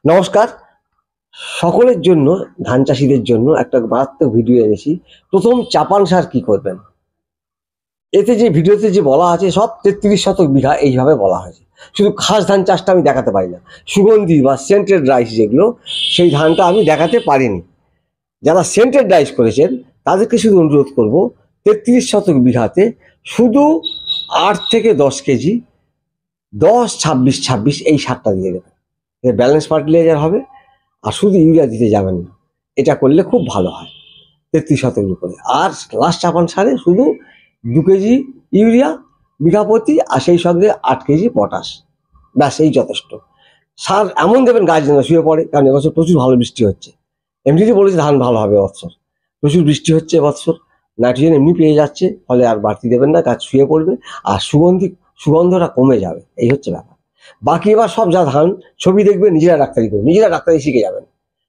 নমস্কার সকলের জন্য, ধান চাষিদের জন্য একটা মারাত্মক ভিডিও এনেছি। প্রথম চাপান সার কি করবেন, এতে যে ভিডিওতে যে বলা আছে সব 33 শতক বিঘা এইভাবে বলা হয়েছে। শুধু খাস ধান চাষটা আমি দেখাতে পারি না, সুগন্ধি বা সেন্টেড রাইস যেগুলো, সেই ধানটা আমি দেখাতে পারিনি। যারা সেন্টেড রাইস করেছেন তাদেরকে শুধু অনুরোধ করব, 33 শতক বিঘাতে শুধু 8 থেকে 10 কেজি 10-26-26 এই সারটা দিয়ে দেবেন। ব্যালেন্স ফার্টিলাইজার হবে, আর শুধু ইউরিয়া দিতে যাবেন না। এটা করলে খুব ভালো হয় 33 শতকের উপরে। আর লাস্ট চাপান সারে শুধু 2 কেজি ইউরিয়া বিঘা প্রতি, আর সেই সঙ্গে 8 কেজি পটাশ, ব্যাস এই যথেষ্ট। সার এমন দেবেন গাছ যেন শুয়ে পড়ে, কারণ এবছর প্রচুর ভালো বৃষ্টি হচ্ছে। এমনিতেই বলেছে ধান ভালো হবে এবছর, প্রচুর বৃষ্টি হচ্ছে এবছর, নাইট্রোজেন এমনি পেয়ে যাচ্ছে, ফলে আর বাড়তি দেবেন না, গাছ শুয়ে পড়বে আর সুগন্ধটা কমে যাবে। এই হচ্ছে ব্যাপার। বাকি এবার সব যা ধান ছবি দেখবে, নিজেরা ডাক্তারি করবে, নিজেরা ডাক্তারি শিখে যাবেন।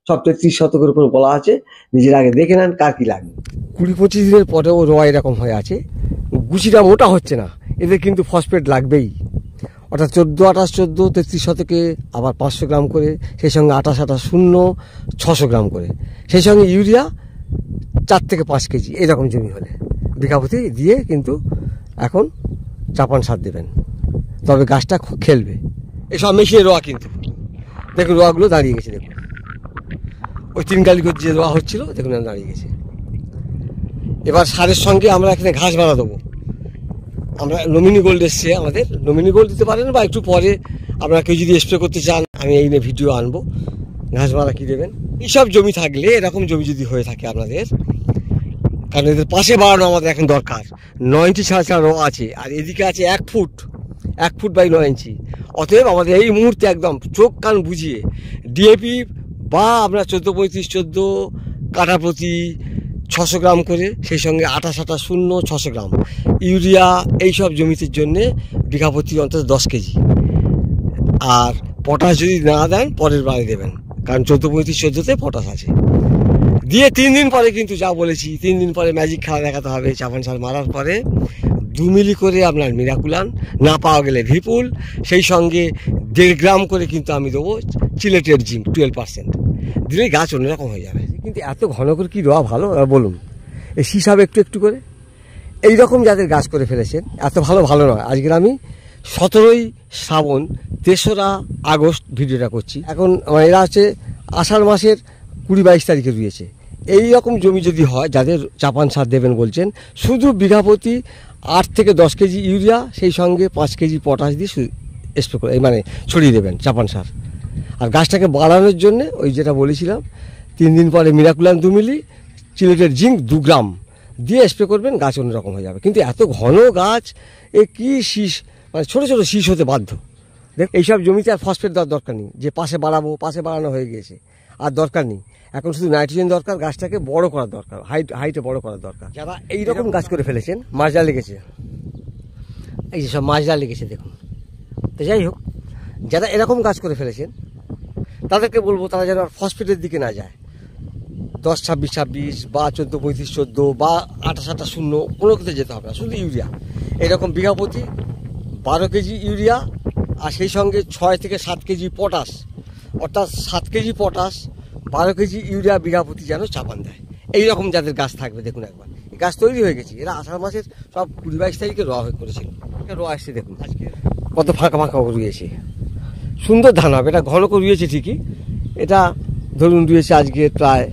সব 33 শতকের উপর বলা আছে, নিজেরা আগে দেখে নেন কার কি লাগবে। 20-25 দিনের পরেও রোয়া এরকম হয়ে আছে, গুছিটা মোটা হচ্ছে না, এদের কিন্তু ফসফেট লাগবেই। অর্থাৎ 14-28-14 33 শতকে আবার 500 গ্রাম করে, সেই সঙ্গে 28-28-0 600 গ্রাম করে, সেই সঙ্গে ইউরিয়া 4 থেকে 5 কেজি এরকম জমি হলে বিঘা প্রতি দিয়ে কিন্তু এখন চাপান সার দেবেন, তবে গাছটা খেলবে। এসব মেশিনে রোয়া কিন্তু দেখুন, রোয়াগুলো দাঁড়িয়ে গেছে, দেখুন ওই 3 গালি করে যে রোয়া হচ্ছিল দেখুন দাঁড়িয়ে গেছে। এবার সারের সঙ্গে আমরা এখানে ঘাস মারা দেবো। আমরা নমিনি গোল্ড এসছে, আমাদের নমিনি গোল্ড দিতে পারেন, বা একটু পরে আপনারা কেউ যদি স্প্রে করতে চান আমি এই নিয়ে ভিডিও আনবো। ঘাস মারা কী দেবেন, এইসব জমি থাকলে, এরকম জমি যদি হয়ে থাকে আপনাদের, কারণ এদের পাশে বাড়ানো আমাদের এখন দরকার। 9 ইঞ্চি ছাড়া রোয়া আছে, আর এদিকে আছে 1 ফুট বাই 9 ইঞ্চি। অতএব আমাদের এই মুহূর্তে একদম চোখ কান বুঝিয়ে ডিএপি বা আমরা 14-35-14 কাঠা প্রতি 600 গ্রাম করে, সেই সঙ্গে 28-28-0 600 গ্রাম ইউরিয়া এইসব জমিতে জন্যে বিঘা প্রতি অন্তত 10 কেজি। আর পটাশ যদি না দেন পরের বারে দেবেন, কারণ 14-35-14তে পটাশ আছে। দিয়ে 3 দিন পরে কিন্তু যা বলেছি, 3 দিন পরে ম্যাজিক খেলা দেখাতে হবে। চাপান সার মারার পরে 2 মিলি করে আপনার মিরাকুলান, না পাওয়া গেলে ভিপুল, সেই সঙ্গে 1.5 গ্রাম করে কিন্তু আমি দেবো চিলেটের জিঙ্ক 12%। দিলেই গাছ অন্যরকম হয়ে যাবে। কিন্তু এত ঘন করে কি রোয়া ভালো বলুন, এই হিসাবে একটু একটু করে এইরকম যাদের গাছ করে ফেলেছেন, এত ভালো নয়। আজকের আমি 17ই শ্রাবণ 3রা আগস্ট ভিডিওটা করছি। এখন এরা হচ্ছে আষাঢ় মাসের 20-22 তারিখে রুয়েছে। এই রকম জমি যদি হয়, যাদের চাপান সার দেবেন বলছেন, শুধু বিঘা প্রতি 8 থেকে 10 কেজি ইউরিয়া, সেই সঙ্গে 5 কেজি পটাশ দিয়ে স্প্রে করে ছড়িয়ে দেবেন চাপান সার। আর গাছটাকে বাড়ানোর জন্য ওই যেটা বলেছিলাম, 3 দিন পরে মিরাকুলান 2 মিলি, চিলেটের জিঙ্ক 2 গ্রাম দিয়ে স্প্রে করবেন, গাছ অন্যরকম হয়ে যাবে। কিন্তু এত ঘন গাছ, এ কি শীষ, ছোটো ছোটো শীষ হতে বাধ্য। দেখ, এইসব জমিতে আর ফসফেট দেওয়ার দরকার নেই, যে পাশে বাড়ানো হয়ে গিয়েছে, আর দরকার নেই। এখন শুধু নাইট্রোজেন দরকার, গাছটাকে বড় করার দরকার, হাইটে বড় করার দরকার। যারা এইরকম গাছ করে ফেলেছেন, মাজরা লেগেছে, এই যে সব মাজরা লেগেছে দেখুন। তো যাই হোক, যারা এরকম গাছ করে ফেলেছেন তাদেরকে বলবো, তারা যেন ফসফেটের দিকে না যায়। 10-26-26 বা 14-35-14 বা 28-28-0 কোনো কিছু যেতে হবে না, শুধু ইউরিয়া। এরকম বিঘা প্রতি 12 কেজি ইউরিয়া, আর সেই সঙ্গে 6 থেকে 7 কেজি পটাশ, অর্থাৎ 7 কেজি পটাশ 12 কেজি ইউরিয়া বিঘা প্রতি যেন চাপান দেয়। এইরকম যাদের গাছ থাকবে, দেখুন একবার এই গাছ তৈরি হয়ে গেছে। এরা আষাঢ় মাসের সব 20-22 তারিখে রোয়া হয়ে করেছিল, রোয়া আসছে দেখুন আজকে কত ফাঁকা রুয়েছে। সুন্দর ধান হবে, এটা ঘন করে রুয়েছে ঠিকই, এটা ধরুন রুয়েছে আজকে প্রায়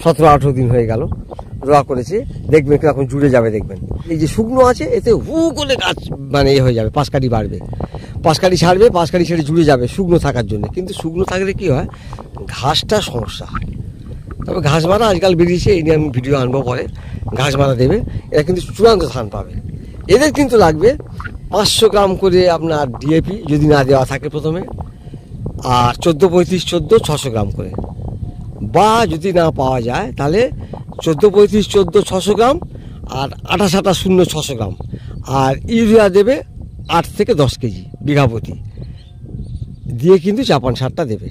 17-18 দিন হয়ে গেল রোয়া করেছে। দেখবেন এখন জুড়ে যাবে, দেখবেন এই যে শুকনো আছে এতে হু করে গাছ এ হয়ে যাবে, 5 কাঠি বাড়বে, 5 কাঠি ছাড়বে, 5 কাঠি ছেড়ে জুড়ে যাবে শুকনো থাকার জন্য। কিন্তু শুকনো থাকলে কি হয়, ঘাসটা সমস্যা। তবে ঘাস মারা আজকাল বেরিয়েছে, এই নিয়ে আমি ভিডিও আনবো পরে। ঘাস মারা দেবে, এরা কিন্তু চূড়ান্ত ধান পাবে। এদের কিন্তু লাগবে 500 গ্রাম করে আপনার ডিএপি, যদি না দেওয়া থাকে প্রথমে, আর 14-35-14 600 গ্রাম করে, বা যদি না পাওয়া যায় তাহলে 14-35-14 600 গ্রাম, আর 28-28-0 600 গ্রাম, আর ইউরিয়া দেবে 8 থেকে 10 কেজি বিঘা প্রতি দিয়ে কিন্তু চাপান সারটা দেবে।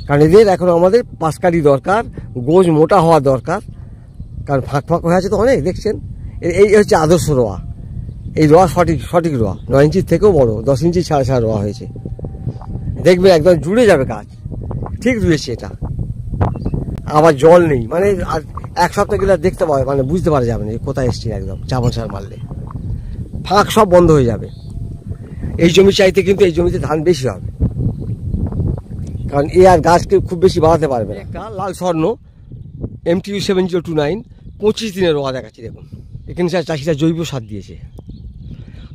কারণ এদের এখন আমাদের 5 কাঠি দরকার, গোজ মোটা হওয়া দরকার, কারণ ফাঁক হয়ে আছে তো অনেক, দেখছেন। এই হচ্ছে আদর্শ রোয়া, এই রোয়া সঠিক রোয়া, 9 ইঞ্চির থেকেও বড়, 10 ইঞ্চি ছাড়া রোয়া হয়েছে। দেখবে একদম জুড়ে যাবে গাছ, ঠিক রয়েছে এটা। আবার জল নেই, মানে আর এক সপ্তাহ গেলে দেখতে পাবে, মানে বুঝতে পারা যাবে না যে কোথায় এসছে। একদম চাপান সার মারলে ফাঁক সব বন্ধ হয়ে যাবে। এই জমি চাইতে কিন্তু এই জমিতে ধান বেশি হবে, কারণ এ আর গাছকে খুব বেশি বাড়াতে পারবে না। একটা লাল স্বর্ণ MTU 7029 25 দিনের রোয়া দেখাচ্ছি দেখুন। এখানে চাষিরা জৈব সার দিয়েছে।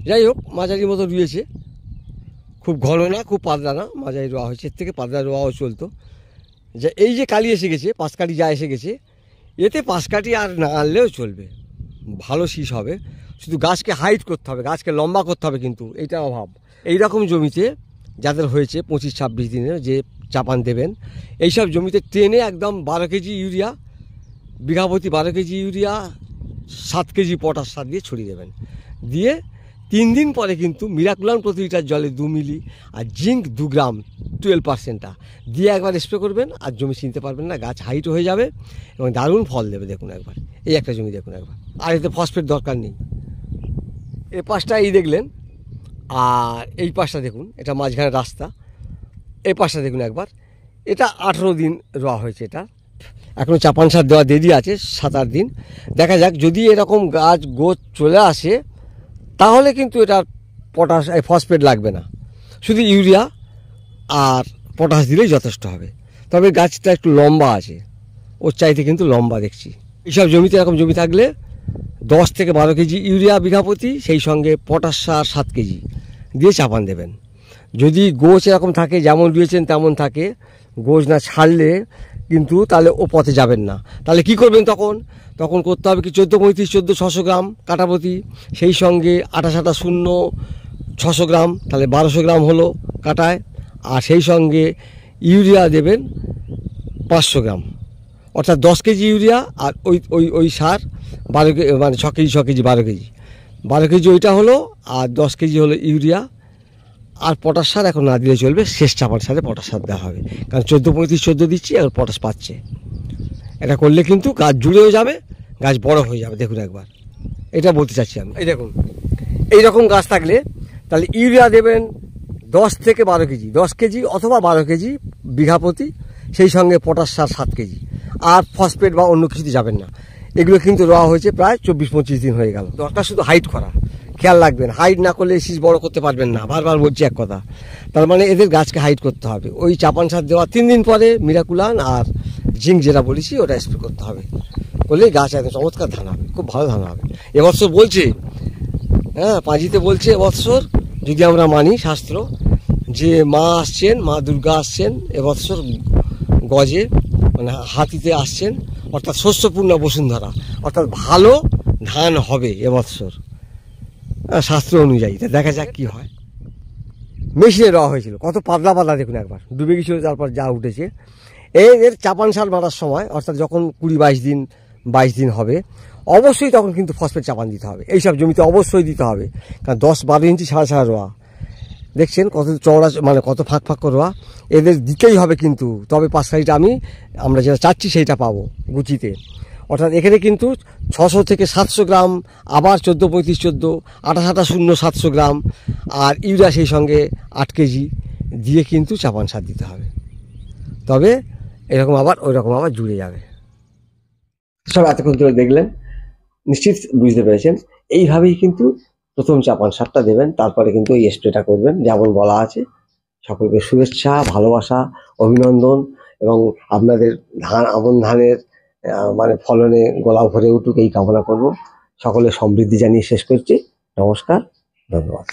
যাই হোক, মাঝারি মতো রুয়েছে, খুব ঘন না খুব পাতলা না, মাঝারি রোয়া হয়েছে। এর থেকে পাতলা রোয়াও চলতো। যে এই যে কালি এসে গেছে, পাঁচ কাঠি যা এসে গেছে, এতে পাঁচ কাঠি আর না আনলেও চলবে, ভালো শীষ হবে। শুধু গাছকে হাইট করতে হবে, গাছকে লম্বা করতে হবে, কিন্তু এইটা অভাব। এইরকম জমিতে যাদের হয়েছে 25-26 দিনের যে চাপান দেবেন, এইসব জমিতে টেনে একদম 12 কেজি ইউরিয়া, বিঘা প্রতি 12 কেজি ইউরিয়া, 7 কেজি পটাশ সার দিয়ে ছড়িয়ে দেবেন। দিয়ে 3 দিন পরে কিন্তু মিরাকুলাম প্রতি লিটার জলে 2 মিলি আর জিঙ্ক 2 গ্রাম 12%টা দিয়ে একবার স্প্রে করবেন, আর জমি চিনতে পারবেন না, গাছ হাইট হয়ে যাবে এবং দারুণ ফল দেবে। দেখুন একবার, এই একটা জমি দেখুন একবার, আর এতে ফসফেট দরকার নেই। এই পাশটা এই দেখলেন, আর এই পাশটা দেখুন, এটা মাঝখানে রাস্তা। এই পাশটা দেখুন একবার, এটা 18 দিন রোয়া হয়েছে। এটা এখনও চাপান সার দেওয়া দেরি আছে, 7-8 দিন। দেখা যাক, যদি এরকম গাছ গোছ চলে আসে তাহলে কিন্তু এটা পটাশ ফসফেট লাগবে না, শুধু ইউরিয়া আর পটাশ দিলেই যথেষ্ট হবে। তবে গাছটা একটু লম্বা আছে, ওর চাইতে কিন্তু লম্বা দেখছি। এইসব জমিতে এরকম জমি থাকলে 10 থেকে 12 কেজি ইউরিয়া বিঘা প্রতি, সেই সঙ্গে পটাশ সার 7 কেজি দিয়ে চাপান দেবেন। যদি গোছ এরকম থাকে, যেমন দিয়েছেন তেমন থাকে, গোছ না ছাড়লে কিন্তু তাহলে ও পথে যাবেন না। তাহলে কি করবেন তখন? তখন করতে হবে কি 14-35 14-600 গ্রাম কাটাপতি, সেই সঙ্গে 28-0 600 গ্রাম, তাহলে 1200 গ্রাম হলো কাটায়। আর সেই সঙ্গে ইউরিয়া দেবেন 500 গ্রাম, অর্থাৎ 10 কেজি ইউরিয়া আর ওই সার 12 কেজি, মানে 6 কেজি 6 কেজি 12 কেজি ওইটা হলো, আর 10 কেজি হলো ইউরিয়া। আর পটাশ সার এখন না দিলে চলবে, শেষ চাপান সারে পটাশ সার দেওয়া হবে, কারণ 14-35 14 দিচ্ছি, আর পটাশ পাচ্ছে। এটা করলে কিন্তু গাছ জুড়েও যাবে, গাছ বড় হয়ে যাবে। দেখুন একবার, এটা বলতে চাচ্ছি আমি। এই দেখুন, এইরকম গাছ থাকলে তাহলে ইউরিয়া দেবেন 10 থেকে 12 কেজি, 10 কেজি অথবা 12 কেজি বিঘা প্রতি, সেই সঙ্গে পটাশ সার 7 কেজি। আর ফসফেট বা অন্য কিছুতে যাবেন না। এগুলো কিন্তু রোয়া হয়েছে প্রায় 24-25 দিন হয়ে গেল। দরকার শুধু হাইট করা, খেয়াল রাখবেন, হাইট না করলে শীষ বড় করতে পারবেন না। বারবার বলছি এক কথা, তার মানে এদের গাছকে হাইট করতে হবে। ওই চাপান সার দেওয়া 3 দিন পরে মিরাকুলান আর জিঙ্ক যেটা বলেছি ওটা স্প্রে করতে হবে, করলে গাছ একদম চমৎকার ধান হবে, খুব ভালো ধান হবে। এবছর বলছে, হ্যাঁ পাঁজিতে বলছে এবছর, যদি আমরা মানি শাস্ত্র, যে মা আসছেন, মা দুর্গা আসছেন এবছর গজে, মানে হাতিতে আসছেন, অর্থাৎ শস্যপূর্ণ বসুন্ধরা, অর্থাৎ ভালো ধান হবে এবছর শাস্ত্র অনুযায়ী। দেখা যাক কি হয়। মেশিনে রওয়া হয়েছিল, কত পাতলা পাতলা দেখুন একবার, ডুবে গেছিল, তারপর যা উঠেছে। এর চাপান সার মারার সময়, অর্থাৎ যখন 20-22 দিন হবে, অবশ্যই তখন কিন্তু ফসফেট চাপান দিতে হবে। এইসব জমিতে অবশ্যই দিতে হবে, কারণ 10-12 ইঞ্চি ছাড়া রোয়া দেখছেন, কত চওড়া, মানে কত ফাঁক ফাঁক রোয়া, এদের দিতেই হবে কিন্তু। তবে 5 সাইডটা আমরা যেটা চাচ্ছি সেইটা পাবো গুচিতে। অর্থাৎ এখানে কিন্তু 600 থেকে 700 গ্রাম, আবার 14-35 14, 28-0 700 গ্রাম, আর ইউরিয়া সেই সঙ্গে 8 কেজি দিয়ে কিন্তু চাপান সার দিতে হবে। তবে এরকম আবার ওই রকম আবার জুড়ে যাবে। সব এতক্ষণ ধরে দেখলেন, নিশ্চিত বুঝতে পেরেছেন। এইভাবেই কিন্তু প্রথম চাপান সারটা দেবেন, তারপরে কিন্তু এই স্প্রেটা করবেন যেমন বলা আছে। সকলকে শুভেচ্ছা, ভালোবাসা, অভিনন্দন, এবং আপনাদের আমন ধানের মানে ফলনে গলা ভরে উঠুক এই কামনা করব। সকলে সমৃদ্ধি জানিয়ে শেষ করছি। নমস্কার, ধন্যবাদ।